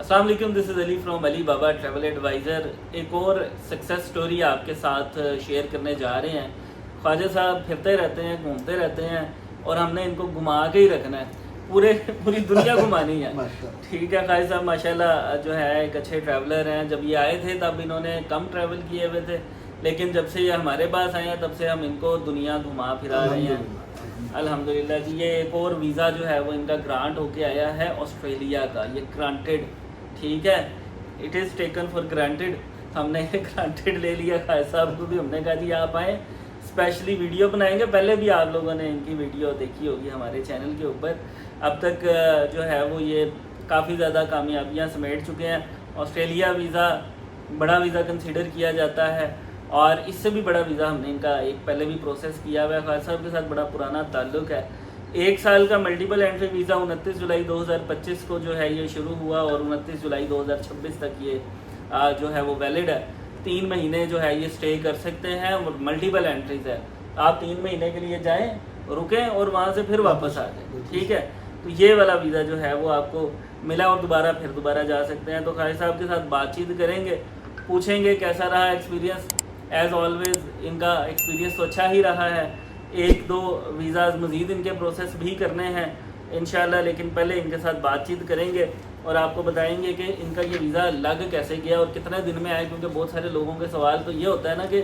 अस्सलाम वालेकुम, this is Ali from Ali Baba travel advisor. एक और सक्सेस स्टोरी आपके साथ शेयर करने जा रहे हैं। ख्वाजा साहब फिरते रहते हैं, घूमते रहते हैं और हमने इनको घुमा के ही रखना है, पूरी दुनिया घुमानी है। ठीक है, ख्वाजा साहब माशाल्लाह जो है एक अच्छे ट्रैवलर हैं। जब ये आए थे तब इन्होंने कम ट्रैवल किए हुए थे, लेकिन जब से ये हमारे पास आए हैं तब से हम इनको दुनिया घुमा फिरा रहे हैं अल्हम्दुलिल्लाह जी। ये एक और वीज़ा जो है वो इनका ग्रांट होके आया है ऑस्ट्रेलिया का। ये ग्रांटेड, ठीक है, it is taken for granted. हमने ये ग्रांटेड ले लिया। खाय साहब को भी हमने कहा जी आप आएँ, स्पेशली वीडियो बनाएंगे। पहले भी आप लोगों ने इनकी वीडियो देखी होगी हमारे चैनल के ऊपर। अब तक जो है वो ये काफ़ी ज़्यादा कामयाबियाँ समेट चुके हैं। ऑस्ट्रेलिया वीज़ा बड़ा वीज़ा कंसिडर किया जाता है और इससे भी बड़ा वीज़ा हमने इनका एक पहले भी प्रोसेस किया हुआ है। खाय साहब के साथ बड़ा पुराना ताल्लुक़ है। 1 साल का मल्टीपल एंट्री वीज़ा 29 जुलाई 2025 को जो है ये शुरू हुआ और 29 जुलाई 2026 तक ये जो है वो वैलिड है। 3 महीने जो है ये स्टे कर सकते हैं और मल्टीपल एंट्रीज है। आप 3 महीने के लिए जाएं, रुकें और वहाँ से फिर वापस आ जाएं, ठीक है। तो ये वाला वीज़ा जो है वो आपको मिला और दोबारा जा सकते हैं। तो खाय साहब के साथ बातचीत करेंगे, पूछेंगे कैसा रहा एक्सपीरियंस। एज़ ऑलवेज़ इनका एक्सपीरियंस तो अच्छा ही रहा है। 1-2 वीज़ाज़ मज़ीद इनके प्रोसेस भी करने हैं इंशाल्लाह, लेकिन पहले इनके साथ बातचीत करेंगे और आपको बताएंगे कि इनका ये वीज़ा लग कैसे गया और कितने दिन में आया। क्योंकि बहुत सारे लोगों के सवाल तो ये होता है ना कि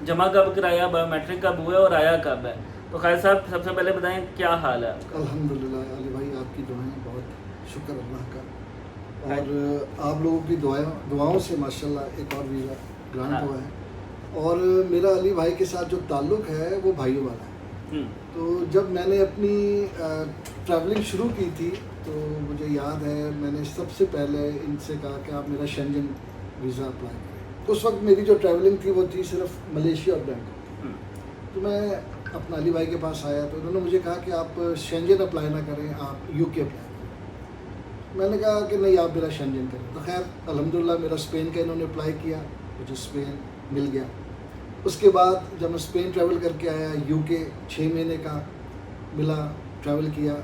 जमा कब कराया, बायोमेट्रिक कब हुआ और आया कब है। तो खाय साहब सबसे पहले बताएं क्या हाल है आपका? अल्हम्दुलिल्लाह अली भाई, आपकी दुआएं, बहुत शुक्र अल्लाह का। और आप लोगों की दुआओं से माशाल्लाह एक और वीज़ा ग्रांट हुआ है। और मेरा अली भाई के साथ जो ताल्लुक़ है वो भाइयों वाला है। तो जब मैंने अपनी ट्रैवलिंग शुरू की थी तो मुझे याद है मैंने सबसे पहले इनसे कहा कि आप मेरा शेंजन वीज़ा अप्लाई करें। उस वक्त मेरी जो ट्रैवलिंग थी वो थी सिर्फ मलेशिया और बैंकॉक। तो मैं अपना अली भाई के पास आया तो उन्होंने मुझे कहा कि आप शेंजन अप्लाई ना करें, आप यूके अप्लाई करें। मैंने कहा कि नहीं, आप मेरा शेंजन करें। तो खैर अल्हम्दुलिल्लाह मेरा स्पेन का इन्होंने अप्लाई किया, मुझे स्पेन मिल गया। उसके बाद जब मैं स्पेन ट्रैवल करके आया, यूके 6 महीने का मिला, ट्रैवल किया।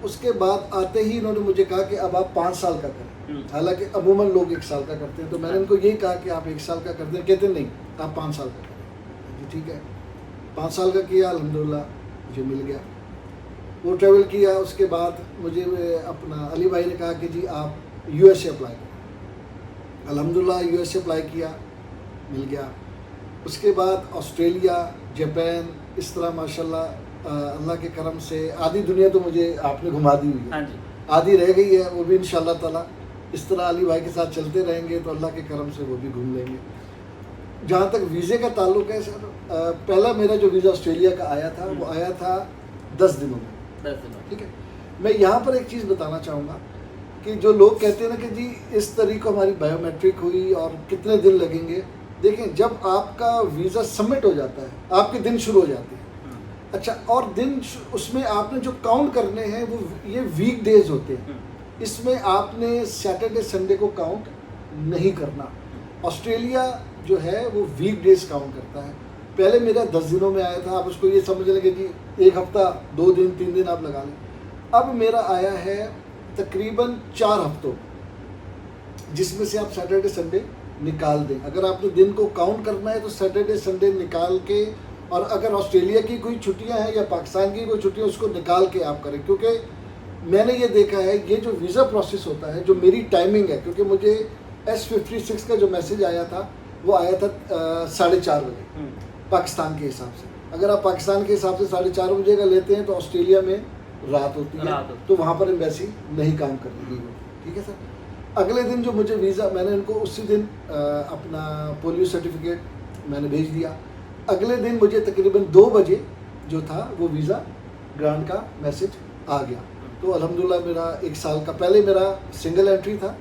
उसके बाद आते ही इन्होंने मुझे कहा कि अब आप 5 साल का करें। हालांकि अमूमन लोग 1 साल का करते हैं, तो मैंने उनको ये कहा कि आप 1 साल का कर दें। कहते नहीं, आप 5 साल का करें। जी ठीक है, 5 साल का किया, अल्हम्दुलिल्लाह मुझे मिल गया। वो ट्रैवल किया। उसके बाद मुझे अपना अली भाई ने कहा कि जी आप USA अप्लाई करें। अल्हम्दुलिल्लाह USA अप्लाई किया, मिल गया। उसके बाद ऑस्ट्रेलिया, जापान, इस तरह माशाल्लाह अल्लाह के करम से आधी दुनिया तो मुझे आपने घुमा दी हुई है। हाँ जी, आधी रह गई है, वो भी इंशाल्लाह ताला इस तरह अली भाई के साथ चलते रहेंगे तो अल्लाह के करम से वो भी घूम लेंगे। जहाँ तक वीज़े का ताल्लुक़ है सर, पहला मेरा जो वीज़ा ऑस्ट्रेलिया का आया था वो आया था 10 दिनों में। 10 दिनों, ठीक है। मैं यहाँ पर एक चीज़ बताना चाहूँगा कि जो लोग कहते हैं ना कि जी इस तरीक़े हमारी बायोमेट्रिक हुई और कितने दिन लगेंगे। देखें, जब आपका वीज़ा सबमिट हो जाता है आपके दिन शुरू हो जाते हैं। अच्छा, और दिन उसमें आपने जो काउंट करने हैं वो ये वीक डेज होते हैं। इसमें आपने सैटरडे संडे को काउंट नहीं करना। ऑस्ट्रेलिया जो है वो वीक डेज काउंट करता है। पहले मेरा 10 दिनों में आया था, आप उसको ये समझ लें कि जी 1 हफ्ता 2 दिन 3 दिन आप लगा लें। अब मेरा आया है तकरीबन 4 हफ्तों, जिसमें से आप सैटरडे संडे निकाल दें। अगर आपने दिन को काउंट करना है तो सैटरडे संडे निकाल के, और अगर ऑस्ट्रेलिया की कोई छुट्टियां हैं या पाकिस्तान की कोई छुट्टियां उसको निकाल के आप करें। क्योंकि मैंने ये देखा है ये जो वीज़ा प्रोसेस होता है, जो मेरी टाइमिंग है, क्योंकि मुझे S56 का जो मैसेज आया था वो आया था 4:30 बजे पाकिस्तान के हिसाब से। अगर आप पाकिस्तान के हिसाब से 4:30 बजे का लेते हैं तो ऑस्ट्रेलिया में रात होती है, तो वहाँ पर एम्बेसी नहीं काम कर रही है। ठीक है सर। अगले दिन जो मुझे वीज़ा, मैंने उनको उसी दिन अपना पोलियो सर्टिफिकेट मैंने भेज दिया। अगले दिन मुझे तकरीबन 2 बजे जो था वो वीज़ा ग्रांट का मैसेज आ गया। तो अल्हम्दुलिल्लाह मेरा 1 साल का, पहले मेरा सिंगल एंट्री था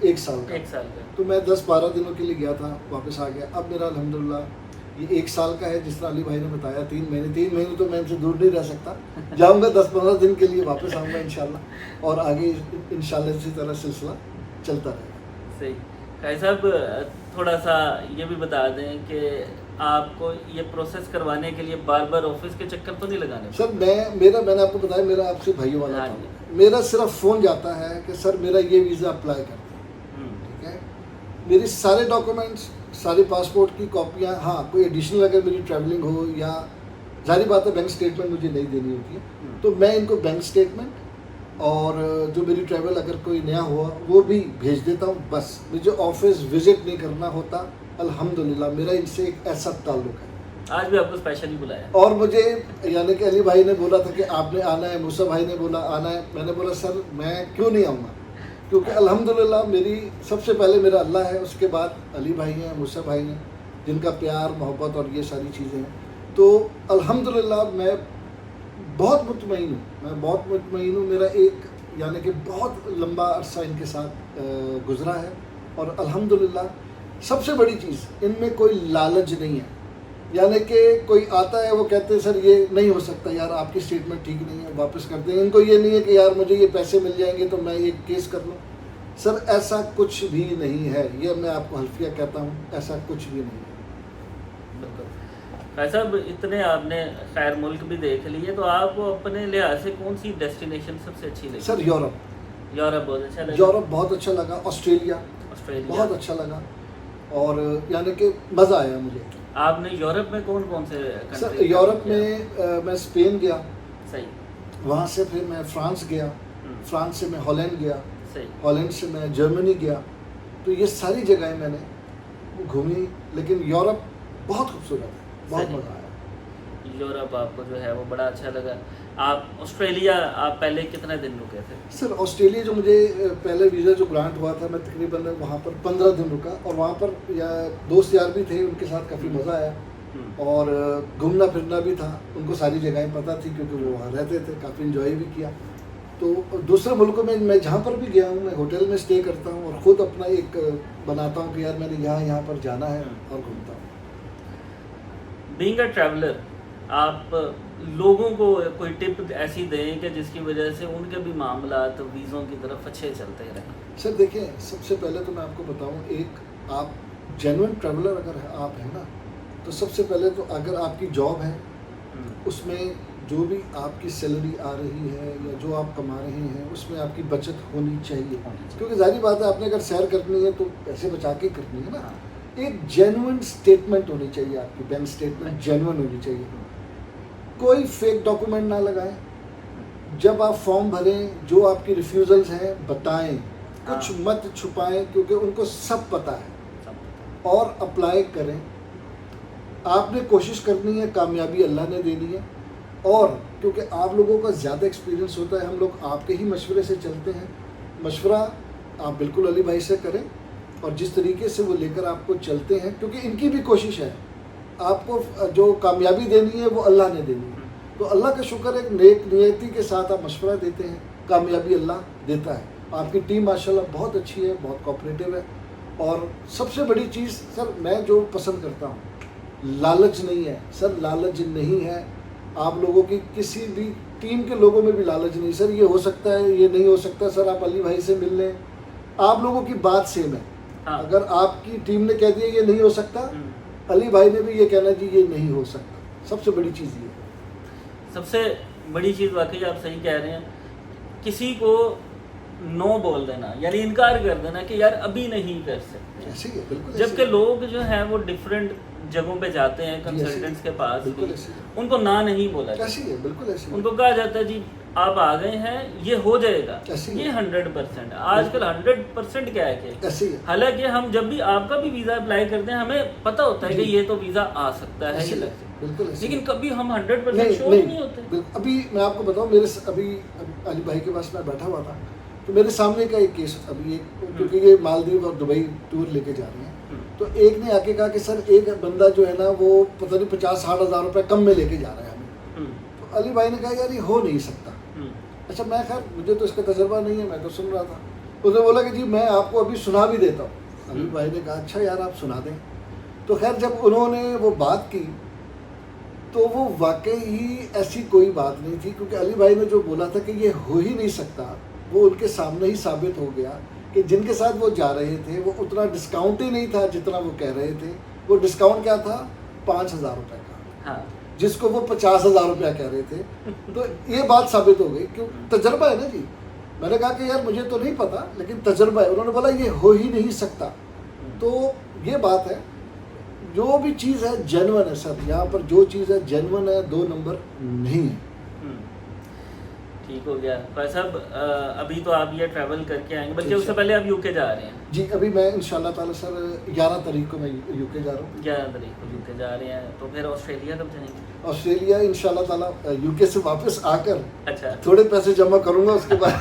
1 साल का, तो मैं 10-12 दिनों के लिए गया था, वापस आ गया। अब मेरा अल्हम्दुलिल्लाह ये 1 साल का है। जिस तरह अली भाई ने बताया 3 महीने तो मैं इनसे दूर नहीं रह सकता। जाऊँगा 10-15 दिन के लिए, वापस आऊँगा इंशाल्लाह, और आगे इंशाल्लाह इसी तरह सिलसिला चलता रहेगा। सही। खाय साहब थोड़ा सा ये भी बता दें कि आपको ये प्रोसेस करवाने के लिए बार बार ऑफिस के चक्कर तो नहीं लगाने सर मैंने आपको बताया मेरा आपसे भाइयों वाला हाँ था, जी। मेरा सिर्फ फ़ोन जाता है कि सर मेरा ये वीज़ा अप्लाई कर दें, ठीक है। मेरी सारे डॉक्यूमेंट्स, सारी पासपोर्ट की कॉपियाँ, हाँ कोई एडिशनल अगर मेरी ट्रैवलिंग हो या जारी बात है बैंक स्टेटमेंट मुझे नहीं देनी होती है, तो मैं इनको बैंक स्टेटमेंट और जो मेरी ट्रैवल अगर कोई नया हुआ वो भी भेज देता हूँ। बस मुझे ऑफिस विजिट नहीं करना होता, अल्हम्दुलिल्लाह मेरा इनसे एक ऐसा ताल्लुक है। आज भी आपको स्पेशली बुलाया। और मुझे यानी कि अली भाई ने बोला था कि आपने आना है, मूसा भाई ने बोला आना है, मैंने बोला सर मैं क्यों नहीं आऊँगा, क्योंकि अल्हम्दुलिल्लाह मेरी सबसे पहले मेरा अल्लाह है, उसके बाद अली भाई हैं, मूसा भाई हैं, जिनका प्यार मोहब्बत और ये सारी चीज़ें हैं। तो अल्हम्दुलिल्लाह मैं बहुत मुतमईन हूँ। मेरा एक यानी कि बहुत लंबा अरसा इनके साथ गुज़रा है और अल्हम्दुलिल्लाह सबसे बड़ी चीज़ इनमें कोई लालच नहीं है। यानी कि कोई आता है वो कहते हैं सर ये नहीं हो सकता यार, आपकी स्टेटमेंट ठीक नहीं है, वापस कर दें। इनको ये नहीं है कि यार मुझे ये पैसे मिल जाएंगे तो मैं ये केस कर लूँ। सर ऐसा कुछ भी नहीं है, ये मैं आपको हल्फिया कहता हूँ, ऐसा कुछ भी नहीं है। भाई साहब इतने आपने खैर मुल्क भी देख लिए, तो आपको अपने लिहाज से कौन सी डेस्टिनेशन सबसे अच्छी लगी? सर यूरोप बहुत अच्छा लगा। यूरोप बहुत अच्छा लगा, ऑस्ट्रेलिया बहुत अच्छा लगा और यानी कि मज़ा आया मुझे। आपने यूरोप में कौन कौन से सर यूरोप में मैं स्पेन गया, सही, वहाँ से फिर मैं फ्रांस गया, फ्रांस से मैं हॉलैंड गया, सही, हॉलैंड से मैं जर्मनी गया। तो ये सारी जगहें मैंने घूमी, लेकिन यूरोप बहुत खूबसूरत है, बहुत मज़ा आया। यूरोप आपको जो है वो बड़ा अच्छा लगा। आप ऑस्ट्रेलिया आप पहले कितने दिन रुके थे? सर ऑस्ट्रेलिया जो मुझे पहले वीज़ा जो ग्रांट हुआ था, मैं तकरीबन वहाँ पर 15 दिन रुका और वहाँ पर या दोस्त यार भी थे, उनके साथ काफ़ी मज़ा आया और घूमना फिरना भी था। उनको सारी जगहें पता थी क्योंकि वो वहाँ रहते थे, काफ़ी इन्जॉय भी किया। तो दूसरे मुल्कों में मैं जहाँ पर भी गया हूँ मैं होटल में स्टे करता हूँ और ख़ुद अपना एक बनाता हूँ कि यार मैंने यहाँ पर जाना है और घूमता हूँ। बीइंग अ ट्रैवलर, आप लोगों को कोई टिप ऐसी दें कि जिसकी वजह से उनके भी मामलात वीज़ों की तरफ अच्छे चलते रहें? सर देखिए, सबसे पहले तो मैं आपको बताऊं, एक आप जेन्युइन ट्रैवलर अगर आप हैं ना, तो सबसे पहले तो अगर आपकी जॉब है उसमें जो भी आपकी सैलरी आ रही है या जो आप कमा रहे हैं उसमें आपकी बचत होनी चाहिए, क्योंकि जाहिर बात है आपने अगर सैर करनी है तो पैसे बचा के करनी है ना। एक जेन्युइन स्टेटमेंट होनी चाहिए, आपकी बैंक स्टेटमेंट जेन्युइन होनी चाहिए, कोई फेक डॉक्यूमेंट ना लगाएं। जब आप फॉर्म भरें जो आपकी रिफ्यूज़ल्स हैं बताएं, कुछ मत छुपाएं, क्योंकि उनको सब पता है, और अप्लाई करें। आपने कोशिश करनी है, कामयाबी अल्लाह ने देनी है, और क्योंकि आप लोगों का ज़्यादा एक्सपीरियंस होता है, हम लोग आपके ही मशवरे से चलते हैं। मशवरा आप बिल्कुल अली भाई से करें और जिस तरीके से वो लेकर आपको चलते हैं, क्योंकि इनकी भी कोशिश है आपको जो कामयाबी देनी है वो अल्लाह ने देनी है। तो अल्लाह का शुक्र है, नेक नियति के साथ आप मशवरा देते हैं, कामयाबी अल्लाह देता है। आपकी टीम माशाल्लाह बहुत अच्छी है, बहुत कोऑपरेटिव है। और सबसे बड़ी चीज़ सर मैं जो पसंद करता हूँ, लालच नहीं है सर, लालच नहीं है। आप लोगों की किसी भी टीम के लोगों में भी लालच नहीं। सर ये हो सकता है, ये नहीं हो सकता, सर आप अली भाई से मिल लें, आप लोगों की बात सेम है। अगर आपकी टीम ने कह दिया ये नहीं हो सकता, अली भाई ने भी ये कहना जी ये नहीं हो सकता। सबसे बड़ी चीज़ ये है। सबसे बड़ी चीज़ वाकई आप सही कह रहे हैं, किसी को नो बोल देना, यानी इनकार कर देना कि यार अभी नहीं कर सकते। ऐसे ही है, बिल्कुल। जबकि लोग जो हैं वो डिफरेंट जगहों पे जाते हैं कंसल्टेंट्स के पास, उनको ना नहीं बोला जाता। ऐसे ही है, बिल्कुल ऐसे ही। उनको कहा जाता है जी आप आ गए हैं, ये हो जाएगा, ये 100%। आजकल 100% क्या है कि हालांकि हम जब भी आपका भी वीज़ा अप्लाई करते हैं हमें पता होता है कि ये तो वीज़ा आ सकता है, ये बिल्कुल, लेकिन कभी हम 100% श्योर नहीं होते। अभी मैं आपको बताऊं, मेरे अभी अली भाई के पास मैं बैठा हुआ था, तो मेरे सामने का एक केस अभी क्योंकि ये मालदीव और दुबई टूर लेके जा रहे हैं, तो एक ने आके कहा कि सर एक बंदा जो है ना वो पता नहीं 50-60 हज़ार रुपये कम में लेके जा रहा है हमें। तो अली भाई ने कहा यार ये हो नहीं सकता। अच्छा, मैं खैर मुझे तो इसका तजर्बा नहीं है, मैं तो सुन रहा था। उसने बोला कि जी मैं आपको अभी सुना भी देता हूँ। अली भाई ने कहा अच्छा यार आप सुना दें। तो खैर जब उन्होंने वो बात की तो वो वाकई ही ऐसी कोई बात नहीं थी, क्योंकि अली भाई ने जो बोला था कि ये हो ही नहीं सकता, वो उनके सामने ही साबित हो गया कि जिनके साथ वो जा रहे थे वो उतना डिस्काउंट ही नहीं था जितना वो कह रहे थे। वो डिस्काउंट क्या था, 5,000 रुपये का, हाँ जिसको वो 50,000 रुपया कह रहे थे। तो ये बात साबित हो गई, क्यों तजर्बा है ना जी। मैंने कहा कि यार मुझे तो नहीं पता, लेकिन तजर्बा है। उन्होंने बोला ये हो ही नहीं सकता। तो ये बात है, जो भी चीज़ है जेन्युइन है सर, यहाँ पर जो चीज़ है जेन्युइन है, 2 नंबर नहीं है। ठीक हो गया भाई साहब। अभी तो आप ये ट्रैवल करके आएंगे, बल्कि ठीक उससे है। पहले आप यूके जा रहे हैं। जी अभी मैं इंशाल्लाह ताला सर 11 तारीख को मैं यूके जा रहा हूँ। 11 तारीख को यूके जा रहे हैं, तो फिर ऑस्ट्रेलिया कब जाएंगे? ऑस्ट्रेलिया इंशाल्लाह ताला यूके से वापस आकर अच्छा, थोड़े पैसे जमा करूँगा, उसके बाद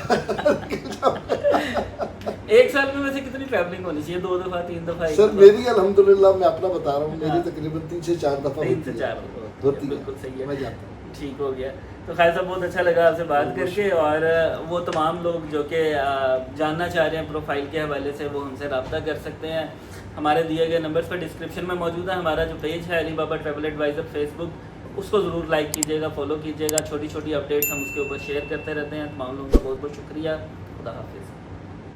एक साल में वैसे कितनी ट्रैवलिंग होनी चाहिए? 2 दफ़ा 3 दफ़ा? सर मेरी अल्हम्दुलिल्लाह मैं अपना बता रहा हूँ, मेरी हाँ। तकरीबन 3 से 4 दफ़ा 3 से 4 होती है। बिल्कुल सही है, मैं जाता हूँ। ठीक हो गया। तो खैर साहब बहुत अच्छा लगा आपसे बात करके, और वो तमाम लोग जो कि जानना चाह रहे हैं प्रोफाइल के हवाले से, वो उनसे रब्ता कर सकते हैं। हमारे दिए गए नंबर्स पर डिस्क्रिप्शन में मौजूद है। हमारा जो पेज है Ali Baba travel adviser Facebook, उसको ज़रूर लाइक कीजिएगा, फॉलो कीजिएगा। छोटी छोटी अपडेट्स हम उसके ऊपर शेयर करते रहते हैं। तमाम लोगों का बहुत बहुत शुक्रिया। खुदा हाफिज़।